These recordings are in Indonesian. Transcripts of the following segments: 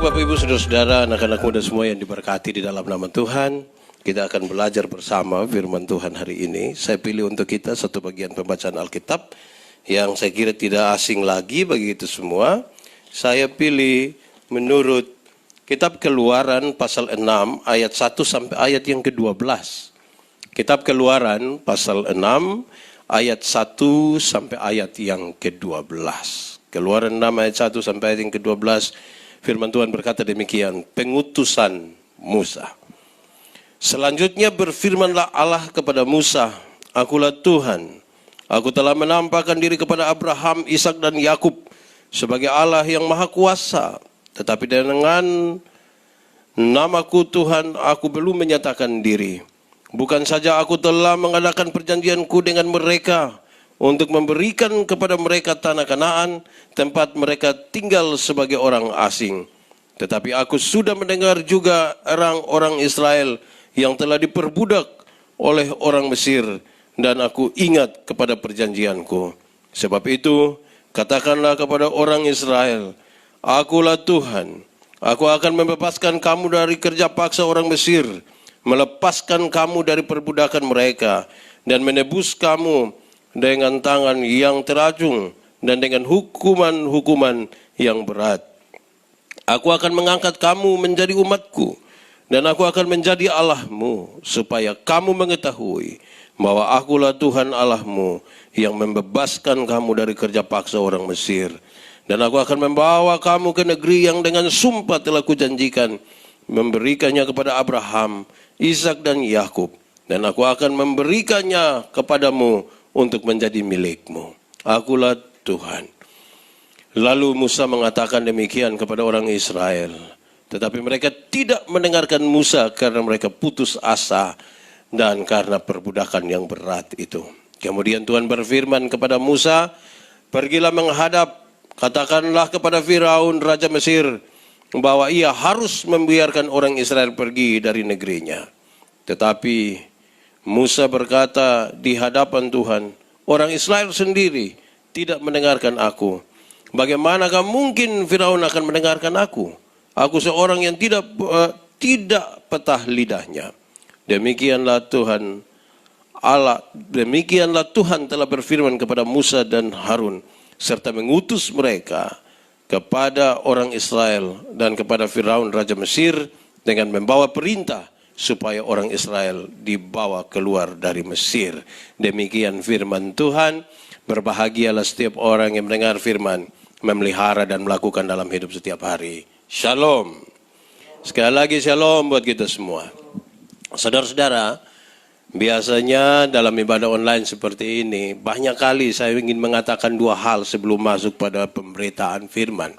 Bapak Ibu Saudara-saudara, anak-anak muda semua yang diberkati di dalam nama Tuhan, kita akan belajar bersama firman Tuhan hari ini. Saya pilih untuk kita satu bagian pembacaan Alkitab yang saya kira tidak asing lagi bagi kita semua. Saya pilih menurut Kitab Keluaran pasal 6 ayat 1 sampai ayat yang ke-12. Kitab Keluaran pasal 6 ayat 1 sampai ayat yang ke-12. Keluaran 6 ayat 1 sampai ayat yang ke-12. Firman Tuhan berkata demikian, pengutusan Musa. Selanjutnya berfirmanlah Allah kepada Musa, akulah Tuhan, aku telah menampakkan diri kepada Abraham, Ishak dan Yakub sebagai Allah yang maha kuasa. Tetapi dengan namaku Tuhan, aku belum menyatakan diri. Bukan saja aku telah mengadakan perjanjianku dengan mereka untuk memberikan kepada mereka tanah Kanaan, tempat mereka tinggal sebagai orang asing. Tetapi aku sudah mendengar juga orang-orang Israel yang telah diperbudak oleh orang Mesir, dan aku ingat kepada perjanjianku. Sebab itu, katakanlah kepada orang Israel, akulah Tuhan, aku akan membebaskan kamu dari kerja paksa orang Mesir, melepaskan kamu dari perbudakan mereka, dan menebus kamu dengan tangan yang teracung dan dengan hukuman-hukuman yang berat. Aku akan mengangkat kamu menjadi umatku, dan aku akan menjadi Allahmu, supaya kamu mengetahui bahwa akulah Tuhan Allahmu yang membebaskan kamu dari kerja paksa orang Mesir. Dan aku akan membawa kamu ke negeri yang dengan sumpah telah kujanjikan, memberikannya kepada Abraham, Ishak dan Yakub. Dan aku akan memberikannya kepadamu untuk menjadi milikmu. Akulah Tuhan. Lalu Musa mengatakan demikian kepada orang Israel. Tetapi mereka tidak mendengarkan Musa karena mereka putus asa dan karena perbudakan yang berat itu. Kemudian Tuhan berfirman kepada Musa, pergilah menghadap, katakanlah kepada Firaun Raja Mesir bahwa ia harus membiarkan orang Israel pergi dari negerinya. Tetapi Musa berkata di hadapan Tuhan, orang Israel sendiri tidak mendengarkan aku. Bagaimanakah mungkin Firaun akan mendengarkan aku? Aku seorang yang tidak petah lidahnya. Demikianlah Tuhan telah berfirman kepada Musa dan Harun, serta mengutus mereka kepada orang Israel dan kepada Firaun Raja Mesir dengan membawa perintah supaya orang Israel dibawa keluar dari Mesir. Demikian firman Tuhan. Berbahagialah setiap orang yang mendengar firman, memelihara dan melakukan dalam hidup setiap hari. Shalom. Sekali lagi shalom buat kita semua. Saudara-saudara, biasanya dalam ibadah online seperti ini, banyak kali saya ingin mengatakan dua hal sebelum masuk pada pemberitaan firman.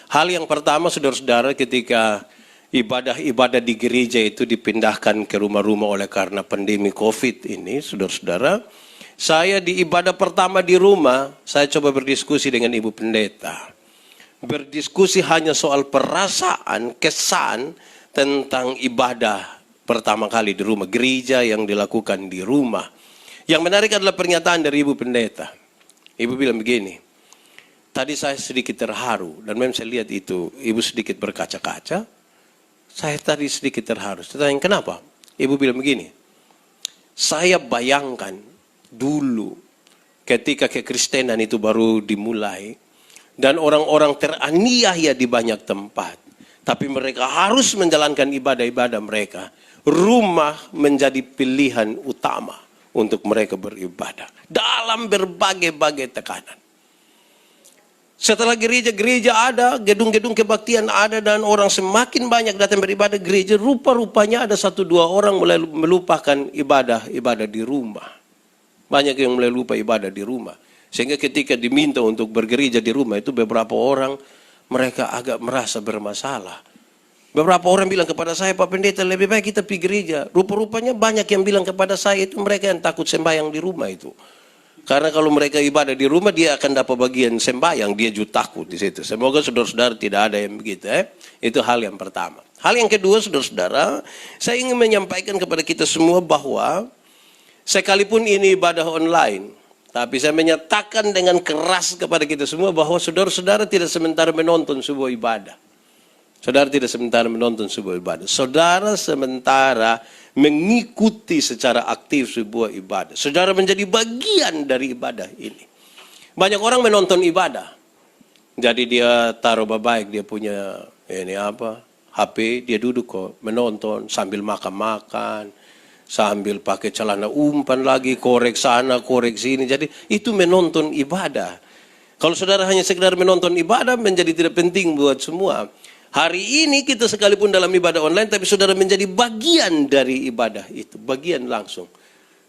Hal yang pertama, saudara-saudara, ketika ibadah-ibadah di gereja itu dipindahkan ke rumah-rumah oleh karena pandemi COVID ini, saudara-saudara, saya di ibadah pertama di rumah, saya coba berdiskusi dengan Ibu Pendeta. Berdiskusi hanya soal perasaan, kesan tentang ibadah pertama kali di rumah, gereja yang dilakukan di rumah. Yang menarik adalah pernyataan dari Ibu Pendeta. Ibu bilang begini, tadi saya sedikit terharu, dan memang saya lihat itu, Ibu sedikit berkaca-kaca. Saya tadi sedikit terharu. Saya tanya, kenapa? Ibu bilang begini, saya bayangkan dulu ketika kekristenan itu baru dimulai dan orang-orang teraniaya di banyak tempat. Tapi mereka harus menjalankan ibadah-ibadah mereka. Rumah menjadi pilihan utama untuk mereka beribadah dalam berbagai-bagai tekanan. Setelah gereja-gereja ada, gedung-gedung kebaktian ada, dan orang semakin banyak datang beribadah gereja, rupa-rupanya ada satu dua orang mulai melupakan ibadah di rumah. Banyak yang mulai lupa ibadah di rumah. Sehingga ketika diminta untuk bergereja di rumah itu beberapa orang mereka agak merasa bermasalah. Beberapa orang bilang kepada saya, Pak Pendeta, lebih baik kita pergi gereja. Rupa-rupanya banyak yang bilang kepada saya itu mereka yang takut sembahyang di rumah itu. Karena kalau mereka ibadah di rumah, dia akan dapat bagian sembahyang, dia juga takut di situ. Semoga saudara-saudara tidak ada yang begitu. Itu hal yang pertama. Hal yang kedua, saudara-saudara, saya ingin menyampaikan kepada kita semua bahwa sekalipun ini ibadah online, tapi saya menyatakan dengan keras kepada kita semua bahwa saudara-saudara tidak sementara menonton sebuah ibadah. Saudara tidak sementara menonton sebuah ibadah. Saudara sementara mengikuti secara aktif sebuah ibadah. Saudara menjadi bagian dari ibadah ini. Banyak orang menonton ibadah. Jadi dia taruh baik, dia punya HP, dia duduk kok menonton sambil makan-makan, sambil pakai celana umpan lagi, korek sana, korek sini. Jadi itu menonton ibadah. Kalau saudara hanya sekedar menonton ibadah menjadi tidak penting buat semua. Hari ini kita sekalipun dalam ibadah online, tapi saudara menjadi bagian dari ibadah itu, bagian langsung.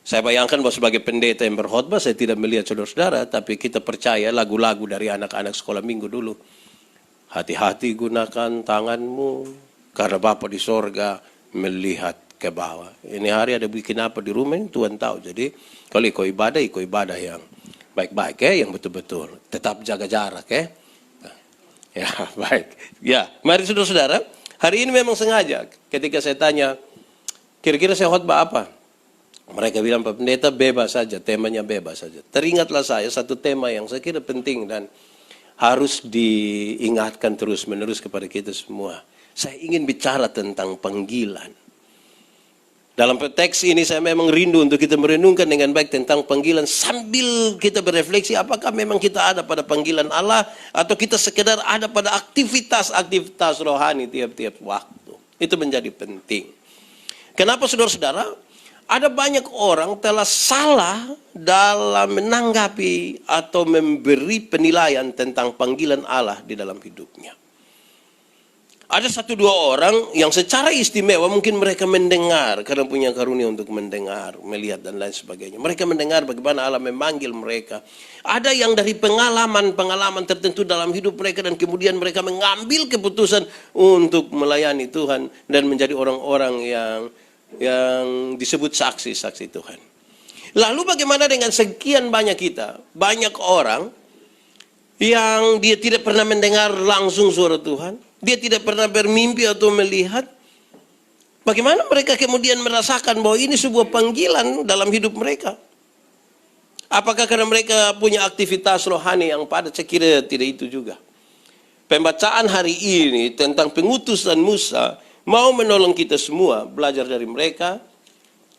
Saya bayangkan bahwa sebagai pendeta yang berkhotbah, saya tidak melihat saudara-saudara, tapi kita percaya lagu-lagu dari anak-anak sekolah minggu dulu. Hati-hati gunakan tanganmu, karena Bapa di sorga melihat ke bawah. Ini hari ada bikin apa di rumah, Tuhan tahu. Jadi kalau ikut ibadah yang baik-baik, yang betul-betul. Tetap jaga jarak, Ya, baik. Ya, mari saudara-saudara, hari ini memang sengaja ketika saya tanya, kira-kira saya khotbah apa? Mereka bilang, Pak Pendeta bebas saja, temanya bebas saja. Teringatlah saya satu tema yang saya kira penting dan harus diingatkan terus-menerus kepada kita semua. Saya ingin bicara tentang panggilan. Dalam teks ini saya memang rindu untuk kita merenungkan dengan baik tentang panggilan sambil kita berefleksi apakah memang kita ada pada panggilan Allah atau kita sekedar ada pada aktivitas rohani tiap-tiap waktu. Itu menjadi penting. Kenapa saudara-saudara? Ada banyak orang telah salah dalam menanggapi atau memberi penilaian tentang panggilan Allah di dalam hidupnya. Ada satu dua orang yang secara istimewa mungkin mereka mendengar karena punya karunia untuk mendengar, melihat dan lain sebagainya. Mereka mendengar bagaimana Allah memanggil mereka. Ada yang dari pengalaman tertentu dalam hidup mereka dan kemudian mereka mengambil keputusan untuk melayani Tuhan dan menjadi orang-orang yang disebut saksi-saksi Tuhan. Lalu bagaimana dengan sekian banyak kita? Banyak orang yang dia tidak pernah mendengar langsung suara Tuhan. Dia tidak pernah bermimpi atau melihat. Bagaimana mereka kemudian merasakan bahwa ini sebuah panggilan dalam hidup mereka? Apakah karena mereka punya aktivitas rohani yang padat? Saya kira tidak itu juga. Pembacaan hari ini tentang pengutusan Musa mau menolong kita semua belajar dari mereka.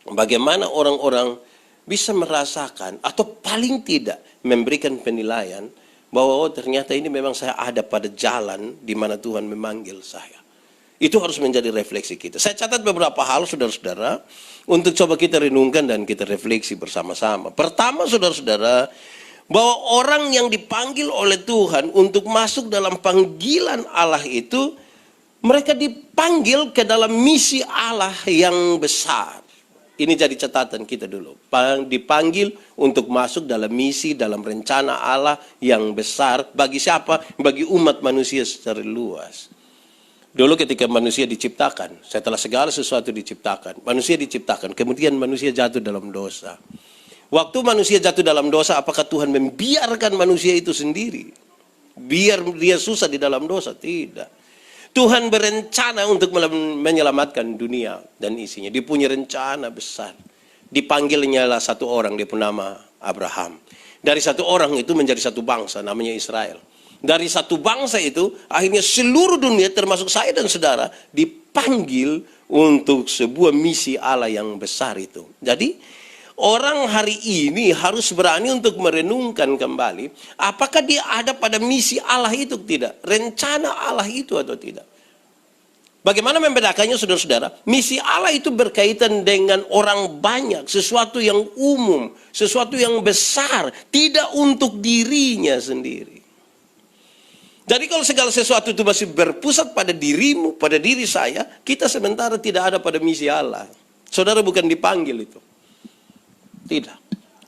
Bagaimana orang-orang bisa merasakan atau paling tidak memberikan penilaian bahwa ternyata ini memang saya ada pada jalan di mana Tuhan memanggil saya. Itu harus menjadi refleksi kita. Saya catat beberapa hal saudara-saudara untuk coba kita renungkan dan kita refleksi bersama-sama. Pertama saudara-saudara, bahwa orang yang dipanggil oleh Tuhan untuk masuk dalam panggilan Allah itu, mereka dipanggil ke dalam misi Allah yang besar. Ini jadi catatan kita dulu. Dipanggil untuk masuk dalam misi, dalam rencana Allah yang besar. Bagi siapa? Bagi umat manusia secara luas. Dulu ketika manusia diciptakan, setelah segala sesuatu diciptakan, manusia diciptakan, kemudian manusia jatuh dalam dosa. Waktu manusia jatuh dalam dosa, apakah Tuhan membiarkan manusia itu sendiri? Biar dia susah di dalam dosa? Tidak. Tuhan berencana untuk menyelamatkan dunia dan isinya. Dia punya rencana besar. Dipanggilnya lah satu orang, dia pun nama Abraham. Dari satu orang itu menjadi satu bangsa, namanya Israel. Dari satu bangsa itu, akhirnya seluruh dunia termasuk saya dan saudara dipanggil untuk sebuah misi Allah yang besar itu. Jadi, orang hari ini harus berani untuk merenungkan kembali, apakah dia ada pada misi Allah itu tidak? Rencana Allah itu atau tidak? Bagaimana membedakannya saudara-saudara? Misi Allah itu berkaitan dengan orang banyak, sesuatu yang umum, sesuatu yang besar, tidak untuk dirinya sendiri. Jadi kalau segala sesuatu itu masih berpusat pada dirimu, pada diri saya, kita sementara tidak ada pada misi Allah. Saudara bukan dipanggil itu. Tidak.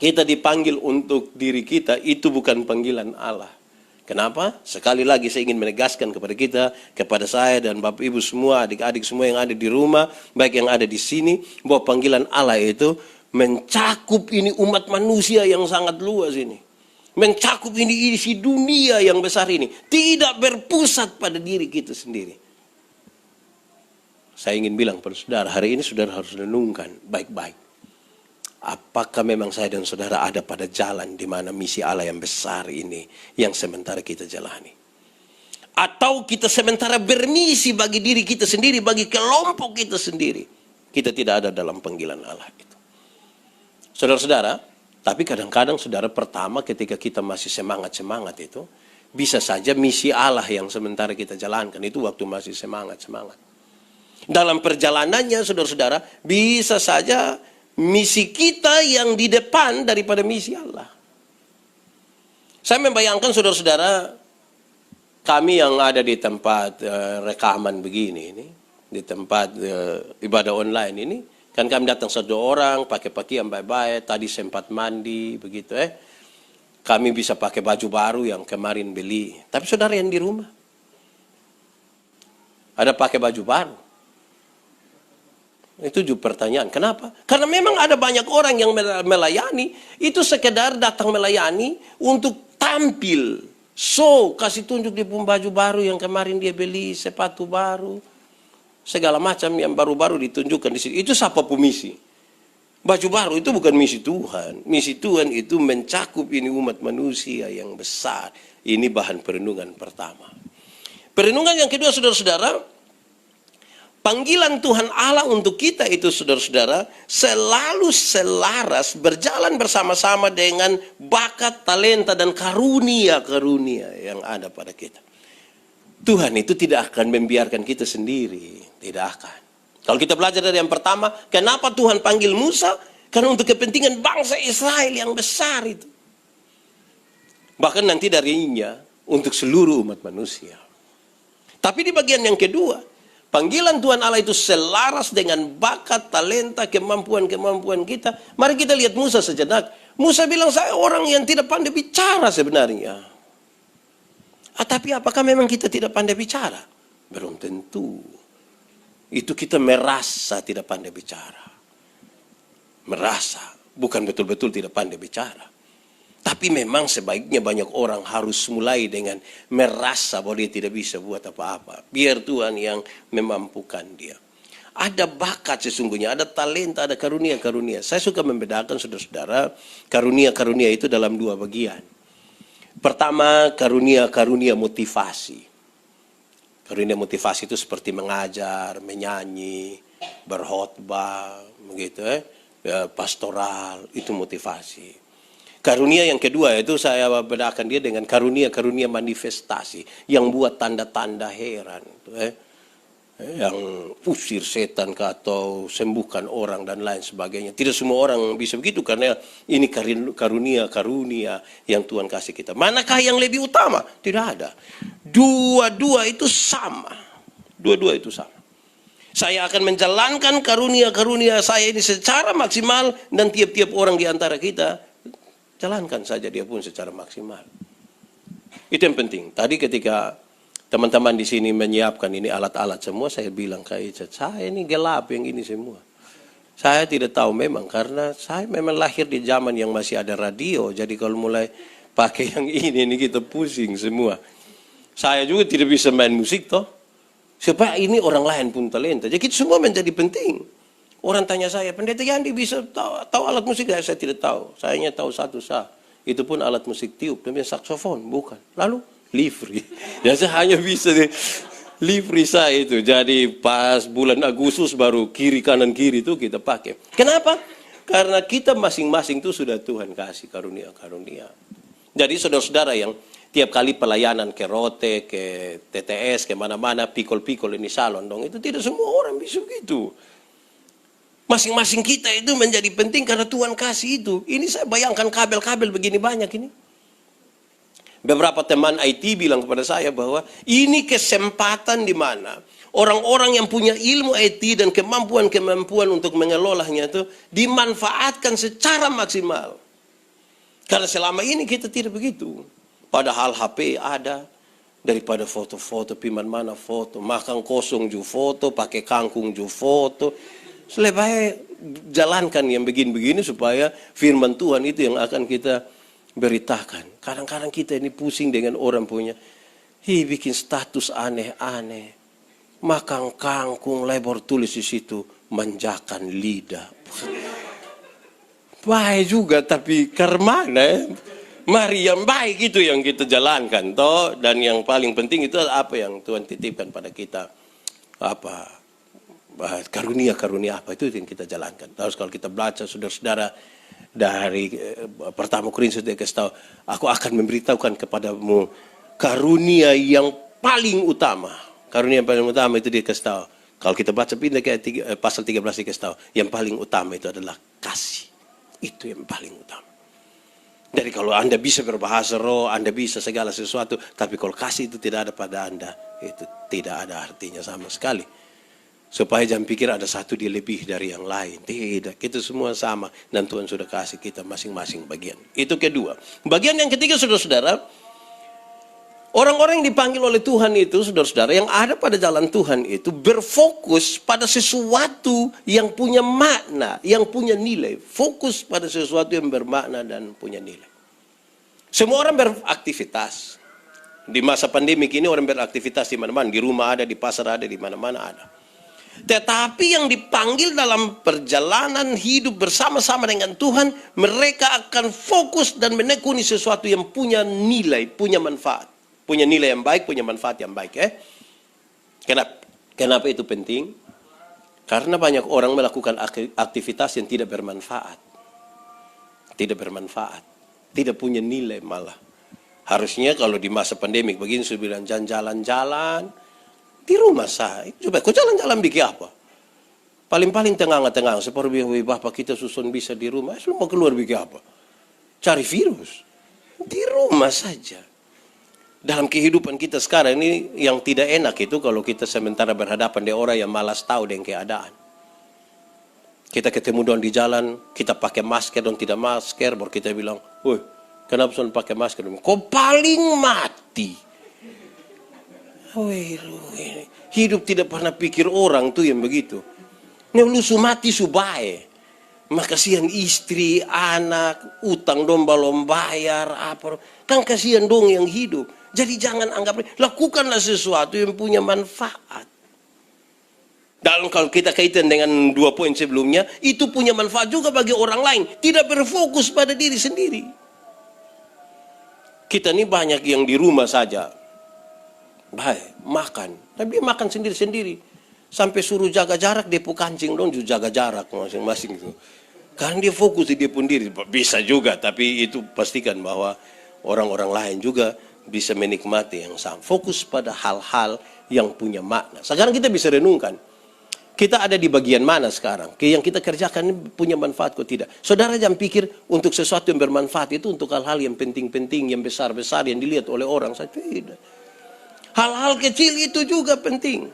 Kita dipanggil untuk diri kita, itu bukan panggilan Allah. Kenapa? Sekali lagi saya ingin menegaskan kepada kita, kepada saya dan Bapak Ibu semua, adik-adik semua yang ada di rumah, baik yang ada di sini, bahwa panggilan Allah itu mencakup ini umat manusia yang sangat luas ini. Mencakup ini isi dunia yang besar ini. Tidak berpusat pada diri kita sendiri. Saya ingin bilang pada saudara, hari ini saudara harus renungkan baik-baik. Apakah memang saya dan saudara ada pada jalan di mana misi Allah yang besar ini yang sementara kita jalani? Atau kita sementara bermisi bagi diri kita sendiri, bagi kelompok kita sendiri. Kita tidak ada dalam panggilan Allah itu. Saudara-saudara, tapi kadang-kadang saudara pertama ketika kita masih semangat-semangat itu, bisa saja misi Allah yang sementara kita jalankan itu waktu masih semangat-semangat. Dalam perjalanannya saudara-saudara, bisa saja misi kita yang di depan daripada misi Allah. Saya membayangkan saudara-saudara, kami yang ada di tempat rekaman begini ini, di tempat ibadah online ini, kan kami datang satu orang pakai pakaian baik-baik, tadi sempat mandi begitu kami bisa pakai baju baru yang kemarin beli. Tapi saudara yang di rumah ada pakai baju baru. Itu juga pertanyaan. Kenapa? Karena memang ada banyak orang yang melayani itu sekedar datang melayani untuk tampil. So, kasih tunjuk dia pun baju baru yang kemarin dia beli, sepatu baru, segala macam yang baru-baru ditunjukkan di sini. Itu siapa pemisi? Baju baru itu bukan misi Tuhan. Misi Tuhan itu mencakup ini umat manusia yang besar. Ini bahan perenungan pertama. Perenungan yang kedua, saudara-saudara, panggilan Tuhan Allah untuk kita itu saudara-saudara selalu selaras berjalan bersama-sama dengan bakat, talenta dan karunia-karunia yang ada pada kita. Tuhan itu tidak akan membiarkan kita sendiri, tidak akan. Kalau kita belajar dari yang pertama, kenapa Tuhan panggil Musa? Karena untuk kepentingan bangsa Israel yang besar itu. Bahkan nanti darinya untuk seluruh umat manusia. Tapi di bagian yang kedua, panggilan Tuhan Allah itu selaras dengan bakat, talenta, kemampuan-kemampuan kita. Mari kita lihat Musa sejenak. Musa bilang, saya orang yang tidak pandai bicara sebenarnya. Tapi apakah memang kita tidak pandai bicara? Belum tentu. Itu kita merasa tidak pandai bicara. Merasa, bukan betul-betul tidak pandai bicara. Tapi memang sebaiknya banyak orang harus mulai dengan merasa bahwa dia tidak bisa buat apa-apa. Biar Tuhan yang memampukan dia. Ada bakat sesungguhnya, ada talenta, ada karunia-karunia. Saya suka membedakan saudara-saudara, karunia-karunia itu dalam dua bagian. Pertama, karunia-karunia motivasi. Karunia motivasi itu seperti mengajar, menyanyi, berkhotbah, begitu pastoral, itu motivasi. Karunia yang kedua itu saya bedakan dia dengan karunia-karunia manifestasi yang buat tanda-tanda heran, yang usir setan atau sembuhkan orang dan lain sebagainya. Tidak semua orang bisa begitu karena ini karunia-karunia yang Tuhan kasih kita. Manakah yang lebih utama? Tidak ada. Dua-dua itu sama. Dua-dua itu sama. Saya akan menjalankan karunia-karunia saya ini secara maksimal dan tiap-tiap orang di antara kita jalankan saja dia pun secara maksimal. Itu yang penting. Tadi ketika teman-teman di sini menyiapkan ini alat-alat semua, saya bilang ke Icat, saya ini gelap yang ini semua. Saya tidak tahu memang karena saya memang lahir di zaman yang masih ada radio. Jadi kalau mulai pakai yang ini kita pusing semua. Saya juga tidak bisa main musik toh. Supaya ini orang lain pun talenta. Jadi itu semua menjadi penting. Orang tanya saya, Pendeta Yandi bisa tahu alat musik? Saya tidak tahu. Saya hanya tahu satu sah. Itu pun alat musik tiup, namanya saksofon, bukan. Lalu livery. Ya saya hanya bisa livery saya itu. Jadi pas bulan Agustus baru kiri kanan kiri itu kita pakai. Kenapa? Karena kita masing-masing itu sudah Tuhan kasih karunia-karunia. Jadi saudara-saudara yang tiap kali pelayanan ke Rote, ke TTS, ke mana-mana, pikol-pikol ini salon dong. Itu tidak semua orang bisa begitu. Masing-masing kita itu menjadi penting karena Tuhan kasih itu. Ini saya bayangkan kabel-kabel begini banyak ini. Beberapa teman IT bilang kepada saya bahwa ini kesempatan di mana orang-orang yang punya ilmu IT dan kemampuan-kemampuan untuk mengelolanya itu dimanfaatkan secara maksimal. Karena selama ini kita tidak begitu. Padahal HP ada, daripada foto-foto, piman mana foto, makan kosong ju foto, pakai kangkung ju foto. Lebih jalankan yang begini-begini supaya firman Tuhan itu yang akan kita beritakan. Kadang-kadang kita ini pusing dengan orang punya, bikin status aneh-aneh, makan kangkung, lebar tulis di situ, manjakan lidah. Baik juga tapi karena Mari yang baik itu yang kita jalankan toh, dan yang paling penting itu apa yang Tuhan titipkan pada kita, apa karunia-karunia apa itu yang kita jalankan. Terus kalau kita baca saudara-saudara dari pertama Korintus dia kasih tahu, aku akan memberitahukan kepadamu karunia yang paling utama. Karunia yang paling utama itu dia kasih tahu. Kalau kita baca pindah ke pasal 13 dia kasih tahu, yang paling utama itu adalah kasih. Itu yang paling utama. Jadi kalau Anda bisa berbahasa roh, Anda bisa segala sesuatu, tapi kalau kasih itu tidak ada pada Anda, itu tidak ada artinya sama sekali. Supaya jangan pikir ada satu dia lebih dari yang lain. Tidak, kita semua sama. Dan Tuhan sudah kasih kita masing-masing bagian. Itu kedua. Bagian yang ketiga, saudara-saudara, orang-orang yang dipanggil oleh Tuhan itu, saudara-saudara, yang ada pada jalan Tuhan itu berfokus pada sesuatu yang punya makna, yang punya nilai. Fokus pada sesuatu yang bermakna dan punya nilai. Semua orang beraktivitas. Di masa pandemi ini orang beraktivitas di mana-mana. Di rumah ada, di pasar ada, di mana-mana ada. Tetapi yang dipanggil dalam perjalanan hidup bersama-sama dengan Tuhan, mereka akan fokus dan menekuni sesuatu yang punya nilai, punya manfaat. Punya nilai yang baik, punya manfaat yang baik. Kenapa itu penting? Karena banyak orang melakukan aktivitas yang tidak bermanfaat. Tidak bermanfaat. Tidak punya nilai malah. Harusnya kalau di masa pandemik begini, saya bilang jangan jalan-jalan. Di rumah saya, coba kau jalan-jalan bikin apa? Paling-paling tengah-tengah, seperti bapak kita susun bisa di rumah, lu mau keluar bikin apa? Cari virus. Di rumah saja. Dalam kehidupan kita sekarang ini yang tidak enak itu kalau kita sementara berhadapan dengan orang yang malas tahu dengan keadaan. Kita ketemu dong di jalan, kita pakai masker dan tidak masker, baru kita bilang, woi, kenapa selalu pakai masker? Kau paling mati. Hidup tidak pernah pikir orang tuh yang begitu. Nih lu mati subae. Maka kasihan istri, anak, utang dong belum bayar apa. Kan kasihan dong yang hidup. Jadi jangan anggap, lakukanlah sesuatu yang punya manfaat. Dan kalau kita kaitan dengan 2 poin sebelumnya, itu punya manfaat juga bagi orang lain. Tidak berfokus pada diri sendiri. Kita ini banyak yang di rumah saja. Baik, makan. Tapi dia makan sendiri-sendiri. Sampai suruh jaga jarak, dia pun kancing dong, jaga jarak masing-masing itu. Karena dia fokus di dia pun diri. Bisa juga, tapi itu pastikan bahwa orang-orang lain juga bisa menikmati yang sama. Fokus pada hal-hal yang punya makna. Sekarang kita bisa renungkan. Kita ada di bagian mana sekarang? Yang kita kerjakan ini punya manfaat kok tidak? Saudara jangan pikir untuk sesuatu yang bermanfaat itu untuk hal-hal yang penting-penting, yang besar-besar, yang dilihat oleh orang. Saya tidak. Hal-hal kecil itu juga penting.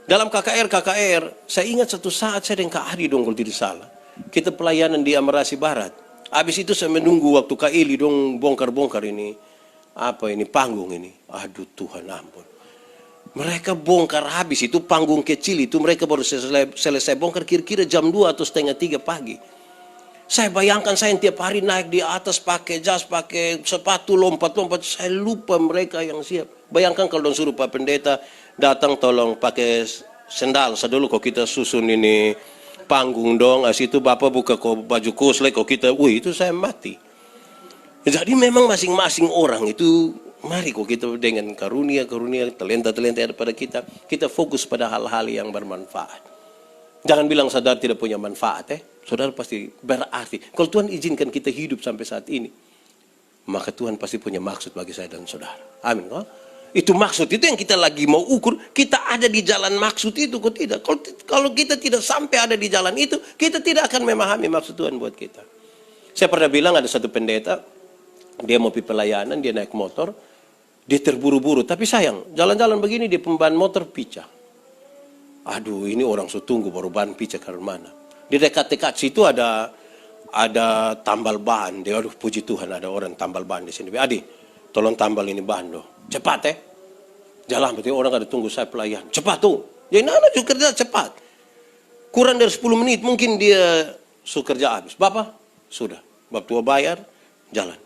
Dalam KKR, saya ingat satu saat saya dengan Kak Ari dong kalau tidak salah. Kita pelayanan di Amerasi Barat. Habis itu saya menunggu waktu Kak Eli dong bongkar-bongkar ini. Apa ini, panggung ini. Aduh Tuhan ampun. Mereka bongkar habis itu panggung kecil itu. Mereka baru selesai bongkar kira-kira jam 2 atau setengah 3 pagi. Saya bayangkan saya yang tiap hari naik di atas pakai jas, pakai sepatu, lompat-lompat. Saya lupa mereka yang siap. Bayangkan kalau suruh Pak Pendeta datang tolong pakai sendal. Saya dulu kok kita susun ini panggung dong. Situ Bapak buka kok baju koslek kok kita. Wih itu saya mati. Jadi memang masing-masing orang itu. Mari kok kita dengan karunia-karunia, talenta-talenta yang ada pada kita. Kita fokus pada hal-hal yang bermanfaat. Jangan bilang saudara tidak punya manfaat. Saudara pasti berarti. Kalau Tuhan izinkan kita hidup sampai saat ini, maka Tuhan pasti punya maksud bagi saya dan saudara. Amin. Itu maksud itu yang kita lagi mau ukur. Kita ada di jalan maksud itu kok tidak. Kalau kita tidak sampai ada di jalan itu, kita tidak akan memahami maksud Tuhan buat kita. Saya pernah bilang ada satu pendeta, dia mau pergi pelayanan, dia naik motor, dia terburu-buru. Tapi sayang, jalan-jalan begini dia pemban motor pecah. Aduh, ini orang tunggu baru ban pecah karena mana. Di dekat-dekat situ ada tambal ban. Dia, aduh puji Tuhan ada orang tambal ban di sini. Adi, tolong tambal ini ban doh. Cepat jalan berarti orang ada tunggu saya pelayan. Cepat tuh. Jadi nana juga kerja cepat. Kurang dari 10 menit mungkin dia kerja habis. Bapak sudah. Bapak tua bayar jalan.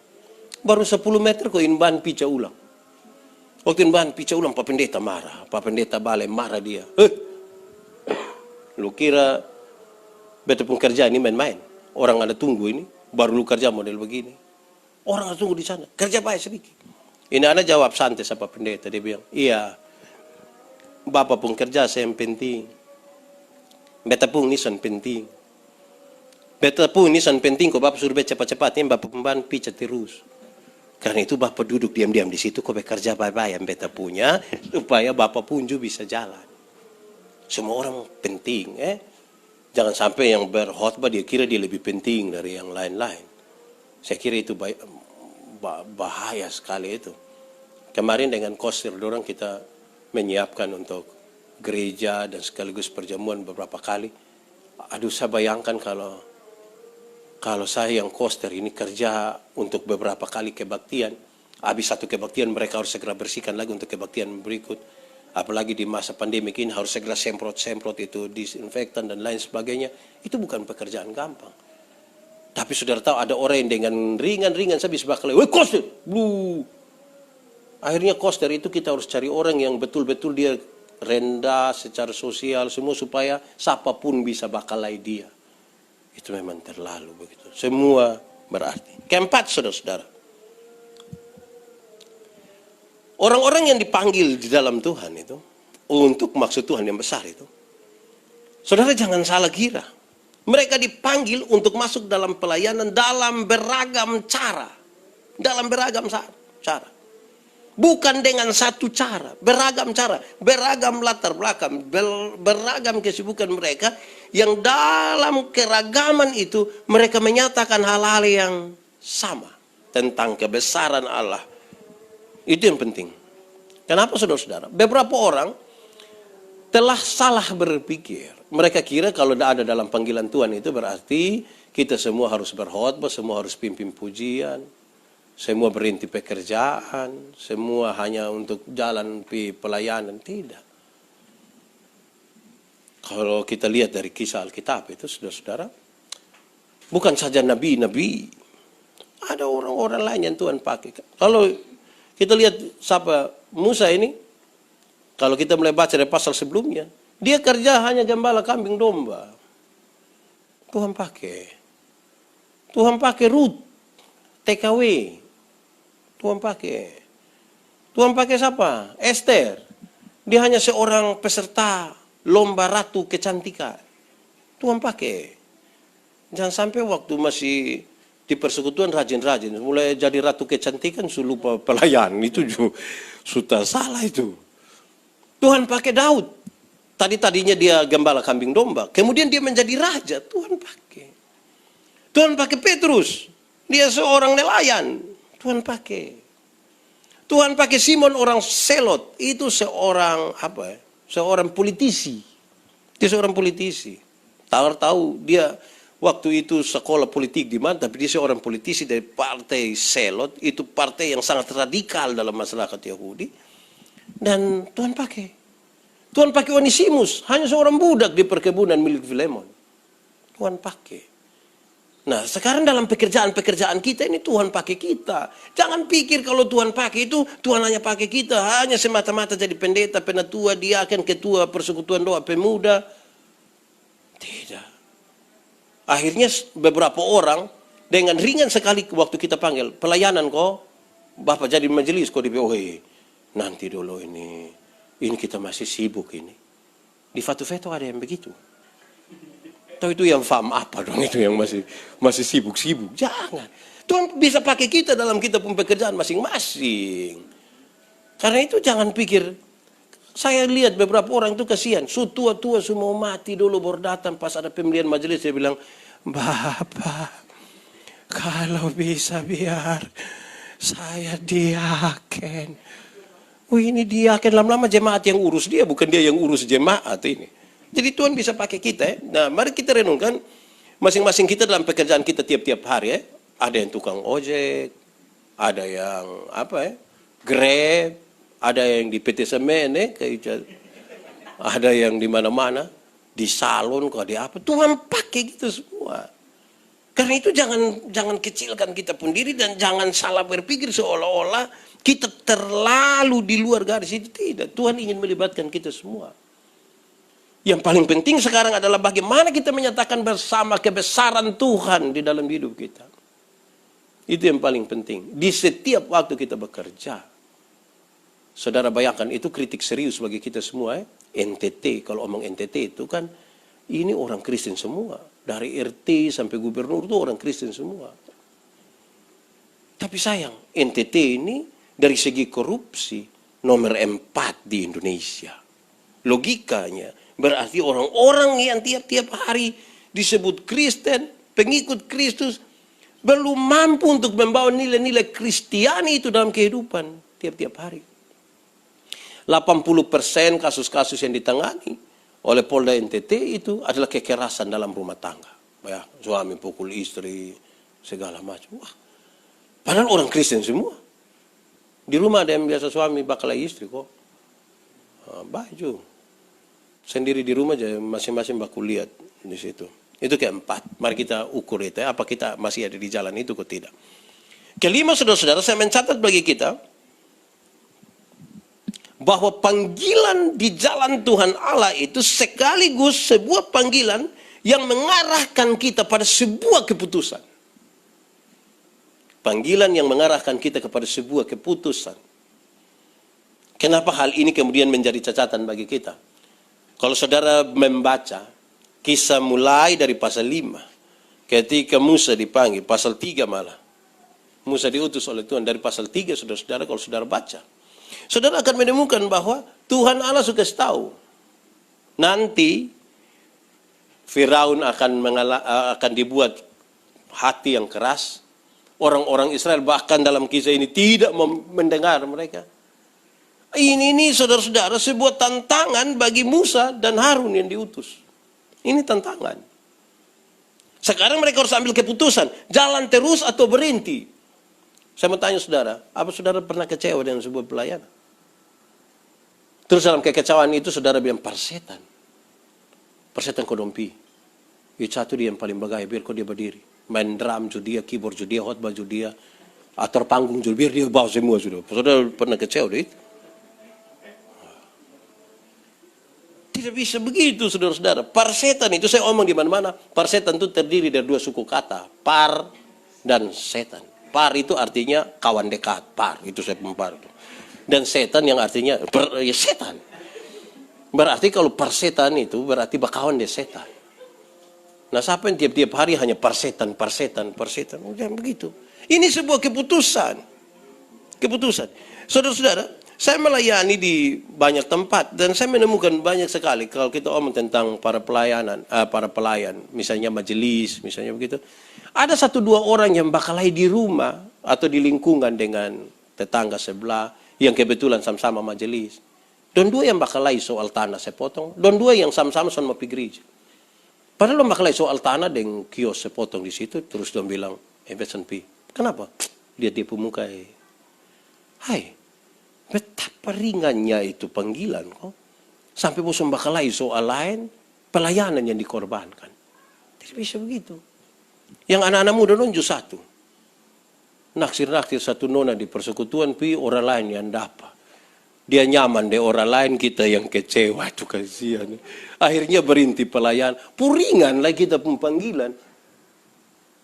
Baru 10 meter kok in ban pecah ulang. Waktu in ban pecah ulang Pak Pendeta marah. Pak Pendeta balai marah dia. Lu kira beta pun kerja ini main-main. Orang ada tunggu ini, baru lu kerja model begini. Orang harus tunggu di sana. Kerja baik sedikit. Ini anak jawab santai sama pendeta. Dia bilang, iya, Bapak pun kerja saya yang penting. Beta pun ini yang penting. Beta pun ini yang penting. Kok Bapak suruh beta cepat-cepat. Ini Bapak pemban picat terus. Karena itu Bapak duduk diam-diam di situ. Kok bekerja baik-baik yang beta punya. Supaya Bapak pun juga bisa jalan. Semua orang penting. Jangan sampai yang berkhotbah dia kira dia lebih penting dari yang lain-lain. Saya kira itu bahaya sekali itu. Kemarin dengan Koster dorang kita menyiapkan untuk gereja dan sekaligus perjamuan beberapa kali. Aduh, saya bayangkan kalau saya yang Koster ini kerja untuk beberapa kali kebaktian. Habis satu kebaktian mereka harus segera bersihkan lagi untuk kebaktian berikut. Apalagi di masa pandemi ini harus segera semprot-semprot itu disinfektan dan lain sebagainya. Itu bukan pekerjaan gampang. Tapi saudara tahu ada orang yang dengan ringan-ringan saya bisa bakal, weh Koster, akhirnya Koster itu kita harus cari orang yang betul-betul dia rendah secara sosial semua supaya siapapun bisa bakalai dia. Itu memang terlalu begitu. Semua berarti. Keempat, saudara-saudara. Orang-orang yang dipanggil di dalam Tuhan itu, untuk maksud Tuhan yang besar itu, saudara jangan salah kira. Mereka dipanggil untuk masuk dalam pelayanan dalam beragam cara. Dalam beragam cara. Bukan dengan satu cara, beragam cara, beragam latar belakang, beragam kesibukan mereka yang dalam keragaman itu mereka menyatakan hal-hal yang sama tentang kebesaran Allah. Itu yang penting. Kenapa saudara-saudara? Beberapa orang telah salah berpikir. Mereka kira kalau ada dalam panggilan Tuhan itu berarti kita semua harus berkhotbah, semua harus pimpin pujian. Semua berhenti pekerjaan, semua hanya untuk jalan pelayanan. Tidak. Kalau kita lihat dari kisah Alkitab itu, saudara-saudara, bukan saja nabi-nabi, ada orang-orang lain yang Tuhan pakai. Kalau kita lihat siapa Musa ini, kalau kita mulai baca dari pasal sebelumnya, dia kerja hanya gembala kambing domba. Tuhan pakai Rut, TKW. Tuhan pakai siapa? Esther. Dia hanya seorang peserta lomba ratu kecantikan. Tuhan pakai. Jangan sampai waktu masih di persekutuan rajin-rajin. Mulai jadi ratu kecantikan sudah lupa pelayan. Itu juga sudah salah itu. Tuhan pakai Daud. Tadinya dia gembala kambing domba. Kemudian dia menjadi raja. Tuhan pakai. Tuhan pakai Petrus. Dia seorang nelayan. Tuhan pakai. Tuhan pakai Simon orang Selot. Itu seorang seorang politisi. Dia seorang politisi. Tahu dia waktu itu sekolah politik di mana, tapi dia seorang politisi dari partai Selot. Itu partai yang sangat radikal dalam masyarakat Yahudi. Dan Tuhan pakai Onesimus, hanya seorang budak di perkebunan milik Filemon. Tuhan pakai. Nah, sekarang dalam pekerjaan-pekerjaan kita ini Tuhan pakai kita. Jangan pikir kalau Tuhan pakai itu, Tuhan hanya pakai kita. Hanya semata-mata jadi pendeta, penatua, diaken, ketua persekutuan doa pemuda. Tidak. Akhirnya beberapa orang dengan ringan sekali waktu kita panggil, pelayanan kok, Bapak jadi majelis kok di POH. Nanti dulu ini kita masih sibuk ini. Di Fatu-Feto ada yang begitu. Tahu itu yang faham apa dong itu yang masih sibuk-sibuk. Jangan. Tuhan bisa pakai kita dalam kita pun pekerjaan masing-masing. Karena itu jangan pikir. Saya lihat beberapa orang itu kasihan. Tua-tua semua mati dulu baru datang pas ada pemilihan majelis. Dia bilang, Bapak, kalau bisa biar saya diaken. Ini diaken lama-lama jemaat yang urus dia, bukan dia yang urus jemaat ini. Jadi Tuhan bisa pakai kita. Nah, mari kita renungkan masing-masing kita dalam pekerjaan kita tiap-tiap hari. Ada yang tukang ojek, ada yang Grab, ada yang di PT Semen, ada yang di mana-mana, di salon, kok ada apa. Tuhan pakai gitu semua. Karena itu jangan kecilkan kita pun diri dan jangan salah berpikir seolah-olah kita terlalu di luar garis itu. Tidak. Tuhan ingin melibatkan kita semua. Yang paling penting sekarang adalah bagaimana kita menyatakan bersama kebesaran Tuhan di dalam hidup kita. Itu yang paling penting. Di setiap waktu kita bekerja. Saudara bayangkan, itu kritik serius bagi kita semua. NTT, kalau omong NTT itu kan, ini orang Kristen semua. Dari RT sampai gubernur itu orang Kristen semua. Tapi sayang, NTT ini dari segi korupsi nomor 4 di Indonesia. Logikanya, berarti orang-orang yang tiap-tiap hari disebut Kristen, pengikut Kristus, belum mampu untuk membawa nilai-nilai Kristiani itu dalam kehidupan tiap-tiap hari. 80% kasus-kasus yang ditangani oleh Polda NTT itu adalah kekerasan dalam rumah tangga. Ya, suami pukul istri, segala macam. Wah, padahal orang Kristen semua. Di rumah ada yang biasa suami bakal istri kok. Baju. Sendiri di rumah aja masing-masing bakul lihat di situ. Itu keempat. Mari kita ukur itu. Apa kita masih ada di jalan itu atau tidak. Kelima, saudara-saudara, saya mencatat bagi kita bahwa panggilan di jalan Tuhan Allah itu sekaligus sebuah panggilan yang mengarahkan kita pada sebuah keputusan. Panggilan yang mengarahkan kita kepada sebuah keputusan. Kenapa hal ini kemudian menjadi catatan bagi kita? Kalau saudara membaca kisah mulai dari pasal 5, ketika Musa dipanggil, pasal 3 malah. Musa diutus oleh Tuhan dari pasal 3, saudara-saudara, kalau saudara baca. Saudara akan menemukan bahwa Tuhan Allah suka tahu. Nanti Firaun akan dibuat hati yang keras. Orang-orang Israel bahkan dalam kisah ini tidak mendengar mereka. Ini saudara-saudara sebuah tantangan bagi Musa dan Harun yang diutus. Ini tantangan. Sekarang mereka harus ambil keputusan. Jalan terus atau berhenti. Saya mau tanya saudara, apa saudara pernah kecewa dengan sebuah pelayanan? Terus dalam kekecewaan itu saudara bilang persetan. Persetan kodompi. Itu satu dia yang paling bagaya, biar kok dia berdiri. Main drum dia, keyboard dia, khotbah dia, atur panggung biar dia bawa semua sudah. Saudara pernah kecewa deh itu? Tidak bisa begitu, saudara-saudara. Parsetan itu saya omong di mana-mana. Parsetan itu terdiri dari 2 suku kata, par dan setan. Par itu artinya kawan dekat, par itu saya par. Dan setan yang artinya ya setan. Berarti kalau parsetan itu berarti bakawan dia setan. Nah, siapa yang tiap-tiap hari hanya parsetan. Jangan begitu. Ini sebuah keputusan. Keputusan. Saudara-saudara, saya melayani di banyak tempat dan saya menemukan banyak sekali kalau kita omong tentang para pelayan, misalnya majelis, misalnya begitu. Ada 1-2 orang yang bakalai di rumah atau di lingkungan dengan tetangga sebelah yang kebetulan sama-sama majelis. Dan 2 yang bakalai soal tanah sepotong, dan 2 yang sama-sama pergi gereja. Padahal bakalai soal tanah dengan kios sepotong di situ, terus dia bilang, besan pi, kenapa? Dia tipu muka. Hai. Betapa ringannya itu panggilan kok. Sampai bosan bakalai soal lain, pelayanan yang dikorbankan. Tidak bisa begitu. Yang anak-anak muda nunjuk 1. Naksir-naksir 1 nona di persekutuan, pi orang lain yang dapat. Dia nyaman deh orang lain, kita yang kecewa. Itu kasihan. Akhirnya berhenti pelayanan. Puringan lagi kita panggilan.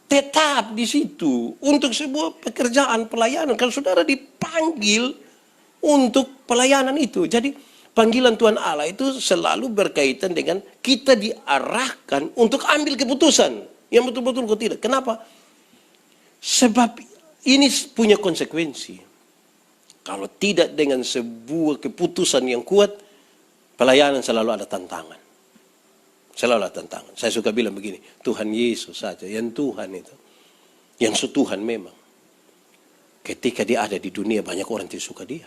Tetap di situ. Untuk sebuah pekerjaan pelayanan. Kalau saudara dipanggil untuk pelayanan itu. Jadi panggilan Tuhan Allah itu selalu berkaitan dengan kita diarahkan untuk ambil keputusan yang betul-betul kok tidak. Kenapa? Sebab ini punya konsekuensi. Kalau tidak dengan sebuah keputusan yang kuat, pelayanan selalu ada tantangan. Selalu ada tantangan. Saya suka bilang begini, Tuhan Yesus saja, yang Tuhan itu, yang setuhan memang. Ketika dia ada di dunia, banyak orang tidak suka dia.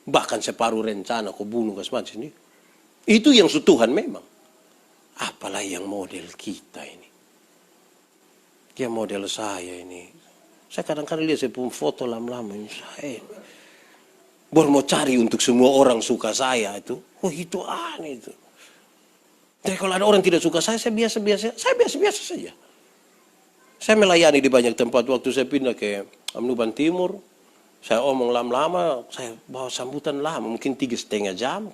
Bahkan separuh rencana kau bunuh ke semacam ini. Itu yang setuhan memang. Apalah yang model kita ini. Dia model saya ini. Saya kadang-kadang lihat saya pun foto lama-lama ini. Saya baru mau cari untuk semua orang suka saya itu. Oh itu aneh itu. Tapi kalau ada orang tidak suka saya biasa-biasa. Saya biasa-biasa saja. Saya melayani di banyak tempat. Waktu saya pindah ke Amnuban Timur. Saya omong lama-lama, saya bawa sambutan lama, mungkin 3,5 jam.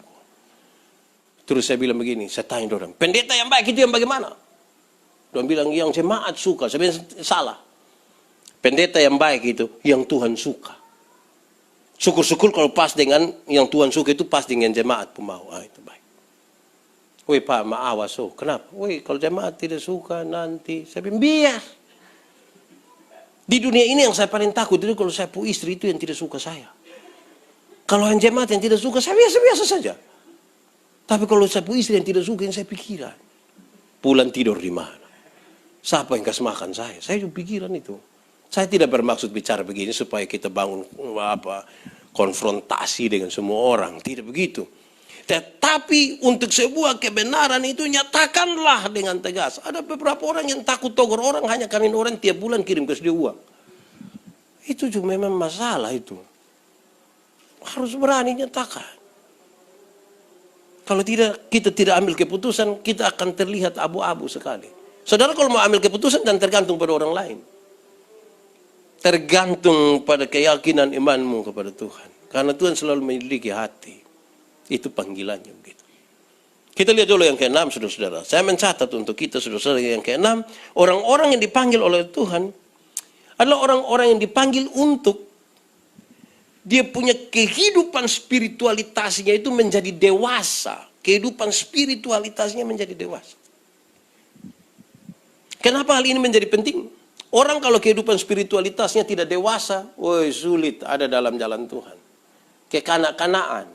Terus saya bilang begini, saya tanya orang, pendeta yang baik itu yang bagaimana? Dia bilang, yang jemaat suka. Saya bilang, salah. Pendeta yang baik itu yang Tuhan suka. Syukur-syukur kalau pas dengan yang Tuhan suka itu pas dengan jemaat pemau. Itu baik. Woi Pak, awas oh. Kenapa? Woi kalau jemaat tidak suka nanti. Saya bilang biar. Di dunia ini yang saya paling takut itu kalau saya punya istri itu yang tidak suka saya. Kalau yang jemaat yang tidak suka saya biasa-biasa saja. Tapi kalau saya punya istri yang tidak suka yang saya pikiran. Pulang tidur di mana? Siapa yang kasih makan saya? Saya juga pikiran itu. Saya tidak bermaksud bicara begini supaya kita bangun konfrontasi dengan semua orang. Tidak begitu. Tetapi untuk sebuah kebenaran itu nyatakanlah dengan tegas. Ada beberapa orang yang takut togor orang hanya karena orang tiap bulan kirim ke dia uang. Itu juga memang masalah itu. Harus berani nyatakan. Kalau tidak, kita tidak ambil keputusan, kita akan terlihat abu-abu sekali. Saudara kalau mau ambil keputusan dan tergantung pada orang lain. Tergantung pada keyakinan imanmu kepada Tuhan. Karena Tuhan selalu menyelidiki hati. Itu panggilannya begitu. Kita lihat dulu yang ke-6, saudara-saudara. Saya mencatat untuk kita, saudara-saudara, yang ke-6. Orang-orang yang dipanggil oleh Tuhan adalah orang-orang yang dipanggil untuk dia punya kehidupan spiritualitasnya itu menjadi dewasa. Kehidupan spiritualitasnya menjadi dewasa. Kenapa hal ini menjadi penting? Orang kalau kehidupan spiritualitasnya tidak dewasa, woi sulit ada dalam jalan Tuhan. Kekanak-kanaan.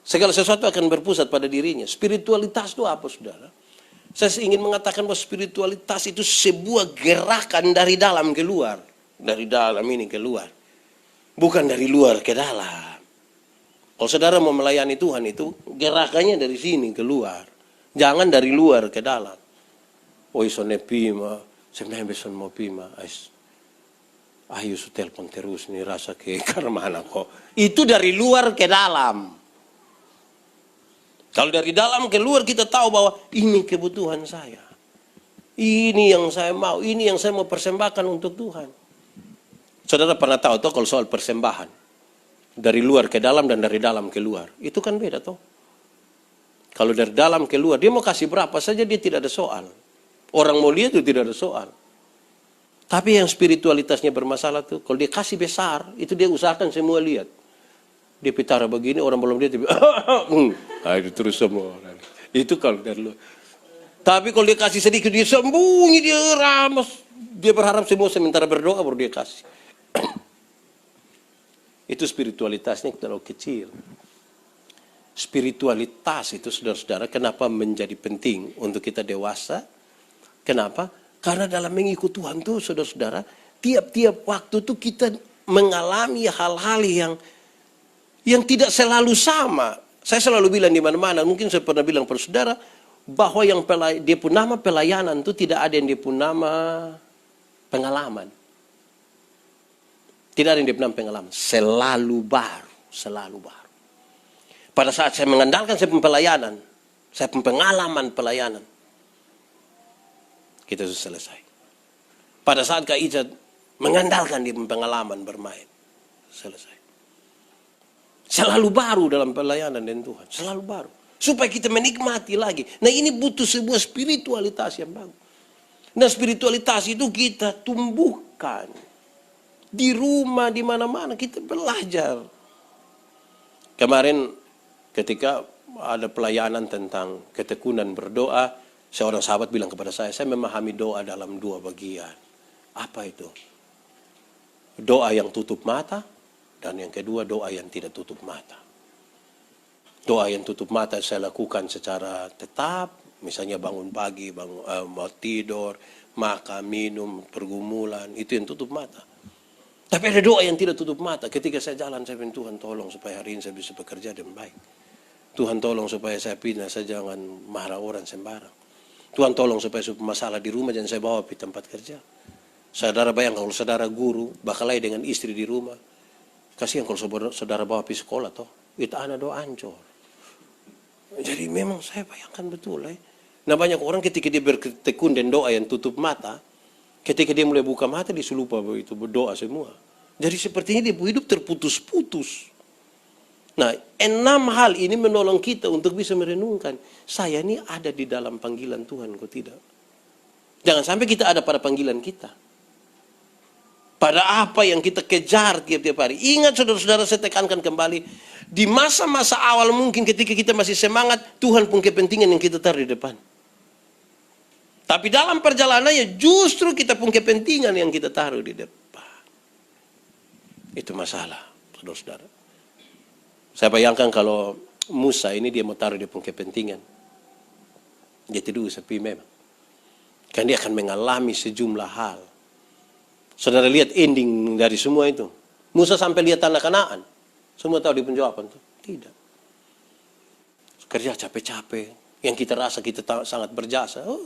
Segala sesuatu akan berpusat pada dirinya. Spiritualitas itu apa, saudara? Saya ingin mengatakan bahwa spiritualitas itu sebuah gerakan dari dalam ke luar. Dari dalam ini ke luar. Bukan dari luar ke dalam. Kalau saudara mau melayani Tuhan itu gerakannya dari sini ke luar. Jangan dari luar ke dalam. Oi sone pima, sebenarnya beson mau pima. Ayo su telepon terus nih rasa ke karmana kok. Itu dari luar ke dalam. Kalau dari dalam ke luar kita tahu bahwa ini kebutuhan saya. Ini yang saya mau, ini yang saya mau persembahkan untuk Tuhan. Saudara pernah tahu toh kalau soal persembahan dari luar ke dalam dan dari dalam ke luar, itu kan beda toh. Kalau dari dalam ke luar, dia mau kasih berapa saja dia tidak ada soal. Orang mau lihat itu tidak ada soal. Tapi yang spiritualitasnya bermasalah tuh, kalau dia kasih besar, itu dia usahakan semua lihat. Dia pitara begini, orang belum lihat, itu terus semua orang. Itu kalau dari luar. Tapi kalau dia kasih sedikit, dia sembunyi, dia ramas. Dia berharap semua sementara berdoa baru dia kasih. Itu spiritualitasnya terlalu kecil. Spiritualitas itu saudara-saudara kenapa menjadi penting untuk kita dewasa? Kenapa? Karena dalam mengikut Tuhan tuh saudara-saudara, tiap-tiap waktu tuh kita mengalami hal-hal yang tidak selalu sama. Saya selalu bilang di mana-mana, mungkin saya pernah bilang pada saudara, bahwa yang dia pun nama pelayanan itu tidak ada yang dia pun nama pengalaman. Tidak ada yang dia pun nama pengalaman. Selalu baru, selalu baru. Pada saat saya mengandalkan saya pelayanan, saya pengalaman pelayanan, kita sudah selesai. Pada saat Kak Ica mengandalkan dia pengalaman bermain, selesai. Selalu baru dalam pelayanan dengan Tuhan, selalu baru. Supaya kita menikmati lagi. Nah ini butuh sebuah spiritualitas yang bagus. Nah spiritualitas itu kita tumbuhkan. Di rumah, di mana-mana kita belajar. Kemarin ketika ada pelayanan tentang ketekunan berdoa, seorang sahabat bilang kepada saya memahami doa dalam dua bagian. Apa itu? Doa yang tutup mata, dan yang kedua doa yang tidak tutup mata. Doa yang tutup mata saya lakukan secara tetap, misalnya bangun pagi, mau tidur, makan, minum, pergumulan, itu yang tutup mata. Tapi ada doa yang tidak tutup mata. Ketika saya jalan, saya bilang, Tuhan tolong supaya hari ini saya bisa bekerja dengan baik. Tuhan tolong supaya saya pindah, saya jangan marah orang sembarang. Tuhan tolong supaya masalah di rumah jangan saya bawa ke tempat kerja. Saudara bayang kalau saudara guru, bakalai dengan istri di rumah. Kasihan kalau saudara bawa pergi sekolah toh. Itu anak doa ancur. Jadi memang saya bayangkan betul. Nah banyak orang ketika dia bertekun dan doa yang tutup mata, ketika dia mulai buka mata dia lupa begitu berdoa semua. Jadi sepertinya dia hidup terputus-putus. Nah 6 hal ini menolong kita untuk bisa merenungkan. Saya ini ada di dalam panggilan Tuhan kok tidak. Jangan sampai kita ada pada panggilan kita. pada apa yang kita kejar tiap-tiap hari. Ingat saudara-saudara, saya tekankan kembali, di masa-masa awal mungkin ketika kita masih semangat, Tuhan pun kepentingan yang kita taruh di depan. Tapi dalam perjalanannya justru kita pun kepentingan yang kita taruh di depan. Itu masalah, saudara-saudara. Saya bayangkan kalau Musa ini dia mau taruh dia pun kepentingan. Dia tidak usah pi memang. Kan dia akan mengalami sejumlah hal. Saudara lihat ending dari semua itu. Musa sampai lihat tanah Kanaan. Semua tahu dia penjawaban itu? Tidak. Kerja capek-capek. Yang kita rasa kita sangat berjasa. Oh,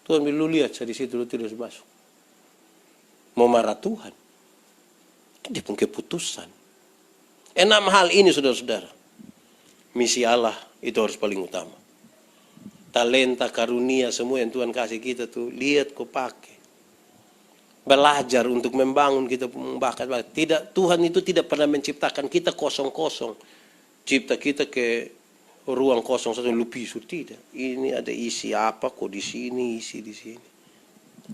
Tuhan lu lihat saya di situ, lu tidak masuk. Mau marah Tuhan. Dia pun keputusan. 6 hal ini saudara-saudara. Misi Allah itu harus paling utama. Talenta, karunia, semua yang Tuhan kasih kita tuh, lihat kau pakai. Belajar untuk membangun kita bakat. Tidak, Tuhan itu tidak pernah menciptakan kita kosong-kosong. Cipta kita ke ruang kosong satu lupisur, tidak. Ini ada isi apa kok di sini, isi di sini.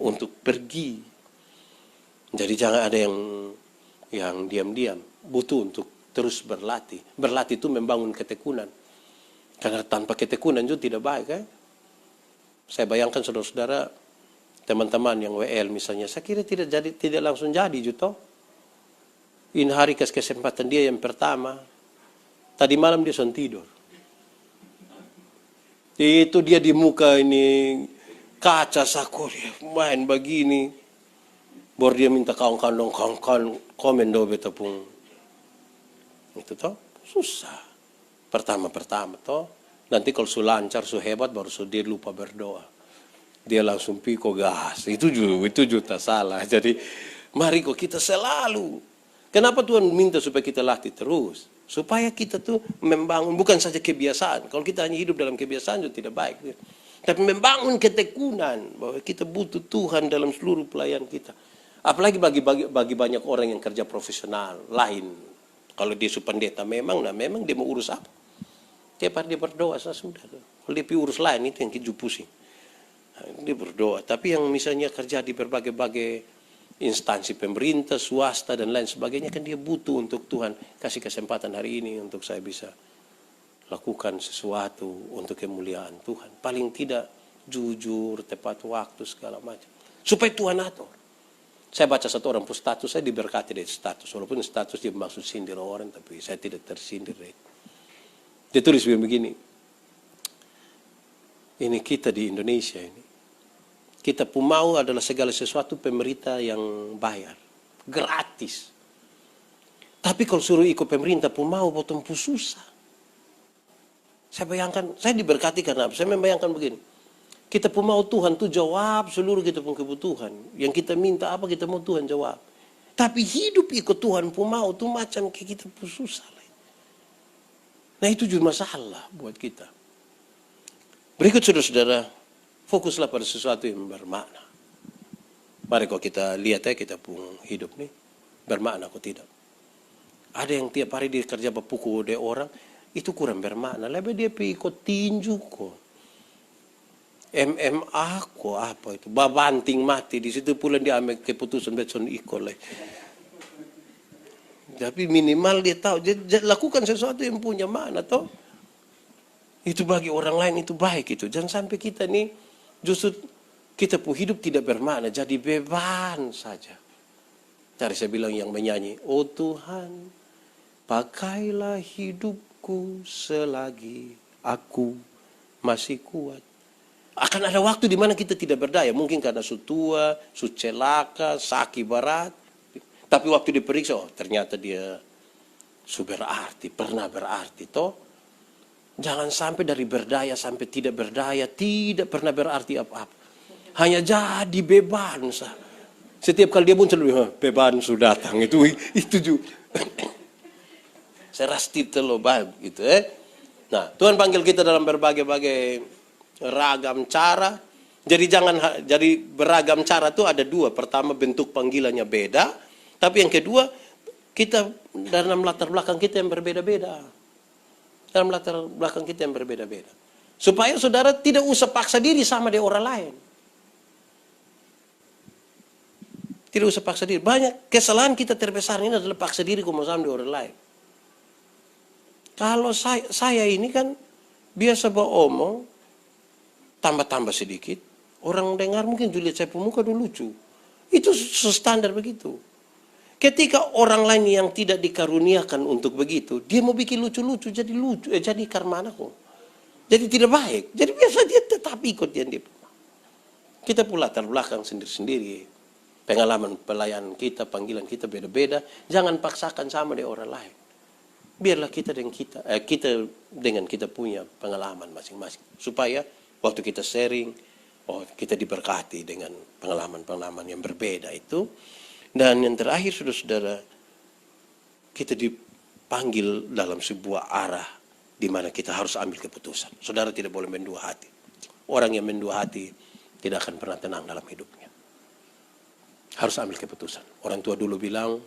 Untuk pergi. Jadi jangan ada yang diam-diam. Butuh untuk terus berlatih. Berlatih itu membangun ketekunan. Karena tanpa ketekunan juga tidak baik. Saya bayangkan saudara-saudara, teman-teman yang WL misalnya, saya kira tidak langsung jadi Juto. Ini hari kesempatan dia yang pertama. Tadi malam dia sudah tidur. Itu dia di muka ini kaca saku dia main begini. Baru dia minta kawan-kawan komen do beta pun. Itu toh susah. Pertama toh. Nanti kalau su lancar, su hebat baru su dia lupa berdoa. Dia langsung piko gas. Itu juga salah. Jadi mari kok kita selalu. Kenapa Tuhan minta supaya kita latih terus? Supaya kita tuh membangun bukan saja kebiasaan. Kalau kita hanya hidup dalam kebiasaan itu tidak baik. Tapi membangun ketekunan bahwa kita butuh Tuhan dalam seluruh pelayan kita. Apalagi bagi banyak orang yang kerja profesional lain. Kalau dia pendeta memang dia mau urus apa? Tiap hari dia berdoa sudah. Kalau dia urus lain itu yang kita pusing. Dia berdoa. Tapi yang misalnya kerja di berbagai instansi pemerintah, swasta, dan lain sebagainya, kan dia butuh untuk Tuhan kasih kesempatan hari ini untuk saya bisa lakukan sesuatu untuk kemuliaan Tuhan. Paling tidak jujur, tepat waktu, segala macam. Supaya Tuhan atur. Saya baca satu orang pun status, saya diberkati dari status. Walaupun status dia maksud sindir orang, tapi saya tidak tersindir. Dia tulis begini, ini kita di Indonesia ini, kita pun mau adalah segala sesuatu pemerintah yang bayar. Gratis. Tapi kalau suruh ikut pemerintah pun mau potong pun susah. Saya bayangkan, saya diberkati karena apa? Saya membayangkan begini. Kita pun mau Tuhan tuh jawab seluruh kita pun kebutuhan. Yang kita minta apa kita mau Tuhan jawab. Tapi hidup ikut Tuhan pun mau tuh macam kayak kita pun susah. Nah itu juga masalah buat kita. Berikut saudara-saudara. Fokuslah pada sesuatu yang bermakna. Mari kalau kita lihat kita pun hidup nih, bermakna atau tidak. Ada yang tiap hari dia kerja berpukul de orang, itu kurang bermakna. Lebih dia ikut tinju kok. MMA kok apa itu, babanting mati. Di situ pula dia ambil keputusan beson ikut lah. Tapi minimal dia tahu, dia lakukan sesuatu yang punya makna toh. Itu bagi orang lain itu baik itu. Jangan sampai kita nih, justru kita pun hidup tidak bermakna, jadi beban saja. Tadi saya bilang yang menyanyi, oh Tuhan, pakailah hidupku selagi aku masih kuat. Akan ada waktu di mana kita tidak berdaya, mungkin karena su tua, su celaka, sakit berat. Tapi waktu diperiksa, oh ternyata dia su berarti, pernah berarti toh. Jangan sampai dari berdaya sampai tidak berdaya, tidak pernah berarti apa-apa. Hanya jadi beban. Setiap kali dia muncul, beban sudah datang. Itu juga. Saya rasa itu loh baik gitu Nah, Tuhan panggil kita dalam berbagai-bagai ragam cara. Jadi beragam cara itu ada dua. Pertama bentuk panggilannya beda. Tapi yang kedua, kita dalam latar belakang kita yang berbeda-beda. Dalam latar belakang kita yang berbeda-beda. Supaya saudara tidak usah paksa diri sama dengan orang lain. Tidak usah paksa diri. Banyak kesalahan kita terbesar ini adalah paksa diri sama di orang lain. Kalau saya ini kan biasa bawa omong, tambah-tambah sedikit, orang dengar mungkin lihat saya pemuka dulu lucu. Itu standar begitu. Ketika orang lain yang tidak dikaruniakan untuk begitu, dia mau bikin lucu-lucu, jadi karmana kok. Jadi tidak baik. Jadi biasa dia tetap ikut yang dia. Kita pula latar belakang sendiri-sendiri. Pengalaman pelayanan kita, panggilan kita beda-beda. Jangan paksakan sama dengan orang lain. Biarlah kita dengan kita punya pengalaman masing-masing. Supaya waktu kita sharing, kita diberkati dengan pengalaman-pengalaman yang berbeda itu. Dan yang terakhir, saudara-saudara, kita dipanggil dalam sebuah arah di mana kita harus ambil keputusan. Saudara tidak boleh mendua hati. Orang yang mendua hati tidak akan pernah tenang dalam hidupnya. Harus ambil keputusan. Orang tua dulu bilang,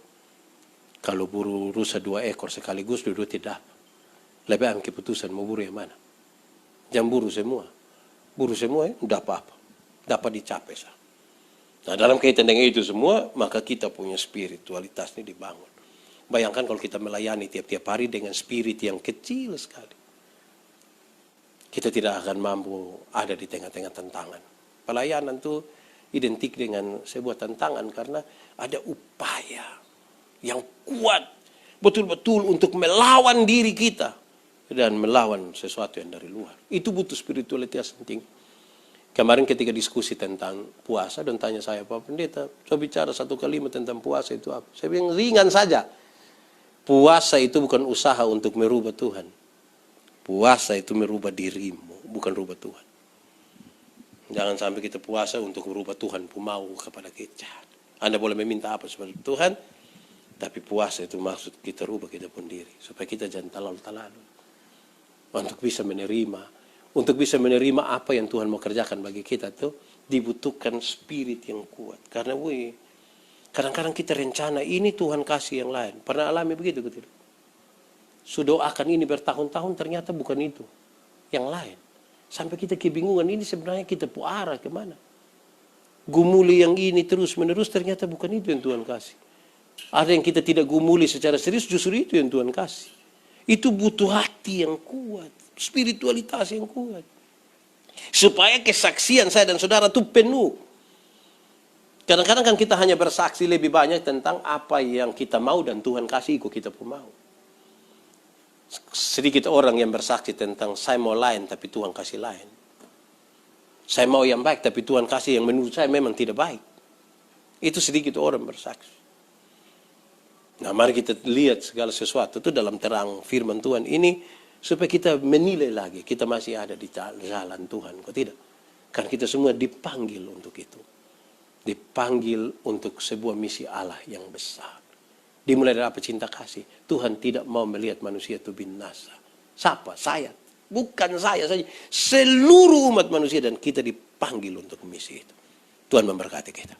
kalau buru rusa 2 ekor sekaligus, dua-dua tidak apa. Lebih ambil keputusan, mau buru yang mana. Jangan buru semua. Buru semua, tidak apa-apa. Dapat dicapai. Nah, dalam kaitan dengan itu semua, maka kita punya spiritualitas ini dibangun. Bayangkan kalau kita melayani tiap-tiap hari dengan spirit yang kecil sekali. Kita tidak akan mampu ada di tengah-tengah tantangan. Pelayanan itu identik dengan sebuah tantangan karena ada upaya yang kuat betul-betul untuk melawan diri kita dan melawan sesuatu yang dari luar. Itu butuh spiritualitas penting. Kemarin ketika diskusi tentang puasa dan tanya saya, Pak Pendeta, saya bicara satu kalimat tentang puasa itu apa? Saya bilang ringan saja. Puasa itu bukan usaha untuk merubah Tuhan. Puasa itu merubah dirimu, bukan rubah Tuhan. Jangan sampai kita puasa untuk merubah Tuhan mau kepada kita. Anda boleh meminta apa seperti Tuhan, tapi puasa itu maksud kita rubah kita pun diri. Supaya kita jangan talalu-talalu. Untuk bisa menerima apa yang Tuhan mau kerjakan bagi kita itu dibutuhkan spirit yang kuat. Karena kadang-kadang kita rencana ini Tuhan kasih yang lain. Pernah alami begitu tidak? Sudah doakan ini bertahun-tahun ternyata bukan itu. Yang lain. Sampai kita kebingungan ini sebenarnya kita arah kemana. Gumuli yang ini terus-menerus ternyata bukan itu yang Tuhan kasih. Ada yang kita tidak gumuli secara serius justru itu yang Tuhan kasih. Itu butuh hati yang kuat. Spiritualitas yang kuat. Supaya kesaksian saya dan saudara itu penuh. Kadang-kadang kan kita hanya bersaksi lebih banyak tentang apa yang kita mau dan Tuhan kasih ikut kita pun mau. Sedikit orang yang bersaksi tentang saya mau lain tapi Tuhan kasih lain. Saya mau yang baik tapi Tuhan kasih yang menurut saya memang tidak baik. Itu sedikit orang bersaksi. Nah, mari kita lihat segala sesuatu itu dalam terang firman Tuhan ini supaya kita menilai lagi kita masih ada di jalan Tuhan, kok tidak? Karena kita semua dipanggil untuk itu. Dipanggil untuk sebuah misi Allah yang besar. Dimulai dari apa? Cinta kasih. Tuhan tidak mau melihat manusia itu binasa. Siapa? Saya. Bukan saya saja. Seluruh umat manusia dan kita dipanggil untuk misi itu. Tuhan memberkati kita.